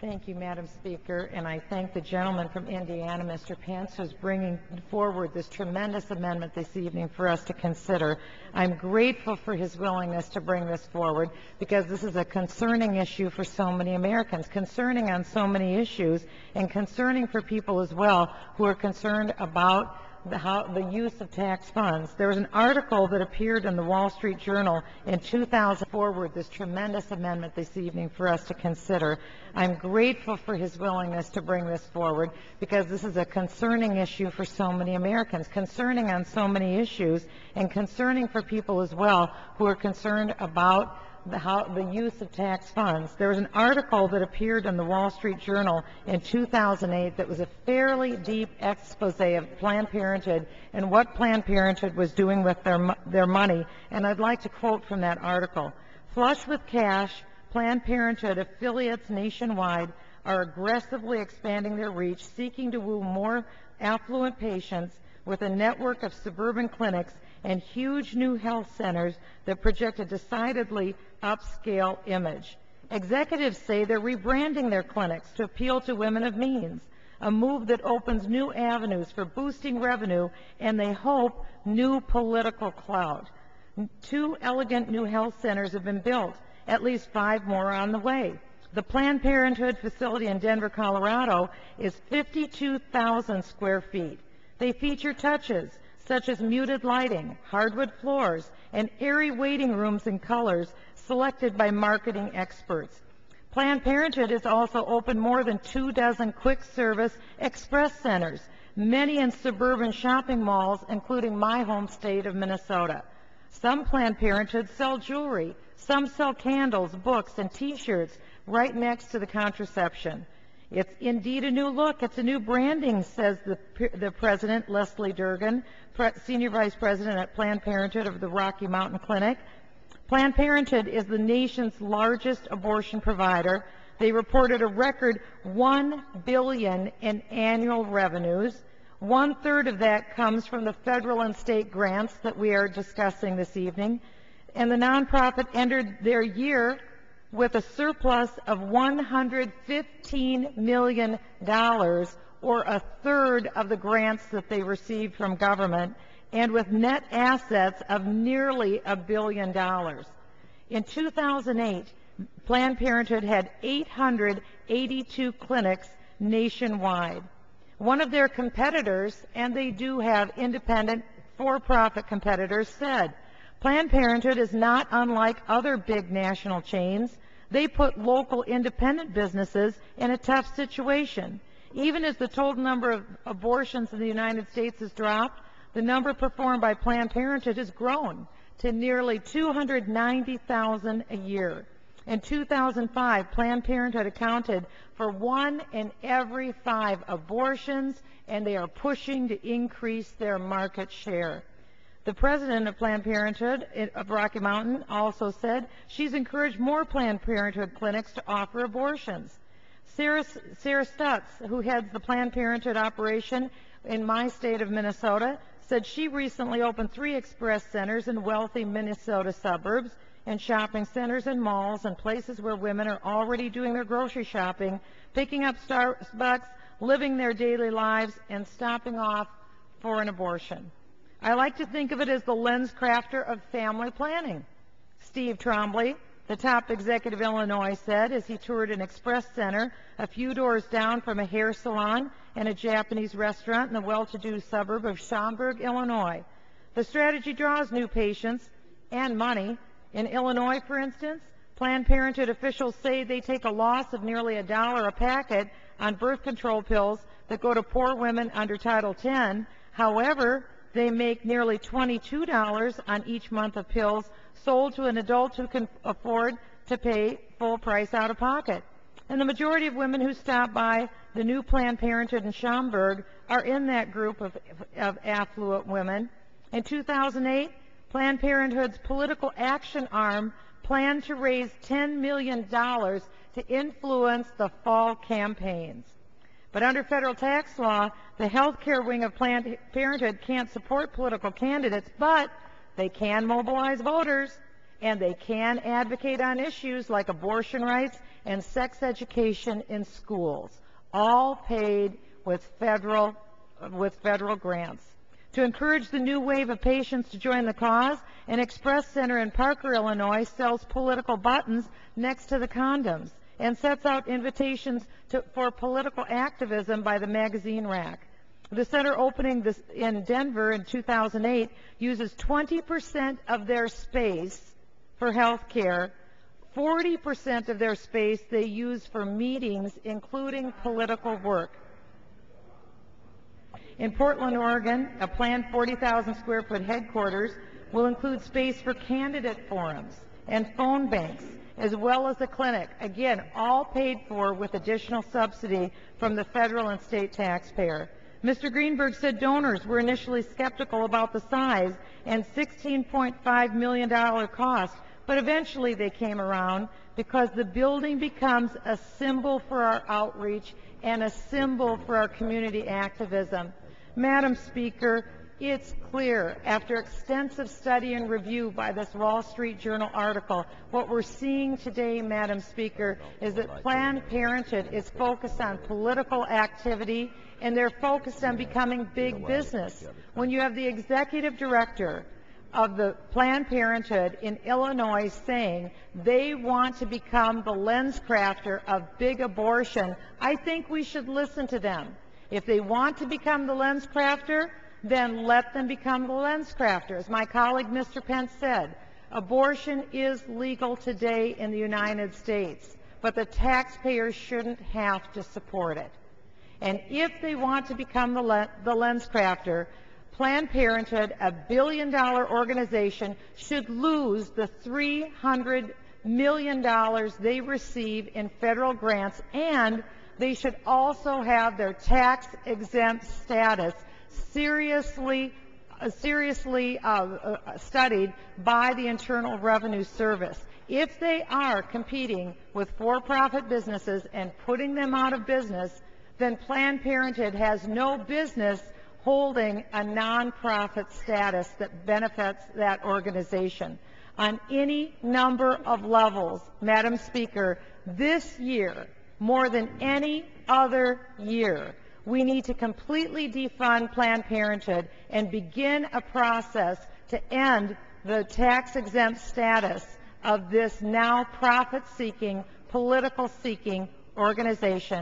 Thank you, Madam Speaker, and I thank the gentleman from Indiana, Mr. Pence, who's bringing forward this tremendous amendment this evening for us to consider. I'm grateful for his willingness to bring this forward because this is a concerning issue for so many Americans, concerning on so many issues, and concerning for people as well who are concerned about the use of tax funds. There was an article that appeared in the Wall Street Journal in 2000 forward this tremendous amendment this evening for us to consider. I'm grateful for his willingness to bring this forward because this is a concerning issue for so many Americans, concerning on so many issues, and concerning for people as well who are concerned about the use of tax funds. There was an article that appeared in the Wall Street Journal in 2008 that was a fairly deep expose of Planned Parenthood and what Planned Parenthood was doing with their money, and I'd like to quote from that article. Flush with cash, Planned Parenthood affiliates nationwide are aggressively expanding their reach, seeking to woo more affluent patients with a network of suburban clinics and huge new health centers that project a decidedly upscale image. Executives say they're rebranding their clinics to appeal to women of means, a move that opens new avenues for boosting revenue and, they hope, new political clout. 2 elegant new health centers have been built, at least 5 more are on the way. The Planned Parenthood facility in Denver, Colorado is 52,000 square feet. They feature touches such as muted lighting, hardwood floors, and airy waiting rooms in colors selected by marketing experts. Planned Parenthood has also opened more than 24 quick-service express centers, many in suburban shopping malls, including my home state of Minnesota. Some Planned Parenthood sell jewelry, some sell candles, books, and T-shirts right next to the contraception. It's indeed a new look. It's a new branding, says the president, Leslie Durgan, Senior Vice President at Planned Parenthood of the Rocky Mountain Clinic. Planned Parenthood is the nation's largest abortion provider. They reported a record $1 billion in annual revenues. 1/3 of that comes from the federal and state grants that we are discussing this evening. And the nonprofit entered their year with a surplus of $115 million, or 1/3 of the grants that they received from government, and with net assets of nearly $1 billion. In 2008, Planned Parenthood had 882 clinics nationwide. One of their competitors, and they do have independent for-profit competitors, said, Planned Parenthood is not unlike other big national chains. They put local independent businesses in a tough situation. Even as the total number of abortions in the United States has dropped, the number performed by Planned Parenthood has grown to nearly 290,000 a year. In 2005, Planned Parenthood accounted for 1 in every 5 abortions, and they are pushing to increase their market share. The president of Planned Parenthood of Rocky Mountain also said she's encouraged more Planned Parenthood clinics to offer abortions. Sarah Stutz, who heads the Planned Parenthood operation in my state of Minnesota, said she recently opened 3 express centers in wealthy Minnesota suburbs and shopping centers and malls and places where women are already doing their grocery shopping, picking up Starbucks, living their daily lives, and stopping off for an abortion. I like to think of it as the lens crafter of family planning. Steve Trombley, the top executive of Illinois, said as he toured an express center a few doors down from a hair salon and a Japanese restaurant in the well-to-do suburb of Schaumburg, Illinois. The strategy draws new patients and money. In Illinois, for instance, Planned Parenthood officials say they take a loss of nearly $1 a packet on birth control pills that go to poor women under Title X. However, they make nearly $22 on each month of pills sold to an adult who can afford to pay full price out of pocket. And the majority of women who stop by the new Planned Parenthood in Schaumburg are in that group of affluent women. In 2008, Planned Parenthood's political action arm planned to raise $10 million to influence the fall campaigns. But under federal tax law, the health care wing of Planned Parenthood can't support political candidates, but they can mobilize voters, and they can advocate on issues like abortion rights and sex education in schools, all paid with federal grants. To encourage the new wave of patients to join the cause, an express center in Parker, Illinois sells political buttons next to the condoms and sets out invitations for political activism by the magazine rack. The center opening in Denver in 2008 uses 20% of their space for health care. 40% of their space they use for meetings, including political work. In Portland, Oregon, a planned 40,000 square foot headquarters will include space for candidate forums and phone banks, as well as a clinic, again, all paid for with additional subsidy from the federal and state taxpayer. Mr. Greenberg said donors were initially skeptical about the size and $16.5 million cost, but eventually they came around because the building becomes a symbol for our outreach and a symbol for our community activism. Madam Speaker, it's clear after extensive study and review by this Wall Street Journal article, what we're seeing today, Madam Speaker, is that Planned Parenthood is focused on political activity and they're focused on becoming big business. When you have the executive director of the Planned Parenthood in Illinois saying they want to become the lens crafter of big abortion, I think we should listen to them. If they want to become the lens crafter, then let them become the lens crafter. As my colleague Mr. Pence said, abortion is legal today in the United States, but the taxpayers shouldn't have to support it. And if they want to become the lens crafter, Planned Parenthood, a billion-dollar organization, should lose the $300 million they receive in federal grants, and they should also have their tax-exempt status seriously studied by the Internal Revenue Service. If they are competing with for-profit businesses and putting them out of business, then Planned Parenthood has no business holding a nonprofit status that benefits that organization. On any number of levels, Madam Speaker, this year, more than any other year, we need to completely defund Planned Parenthood and begin a process to end the tax-exempt status of this now profit-seeking, political-seeking organization.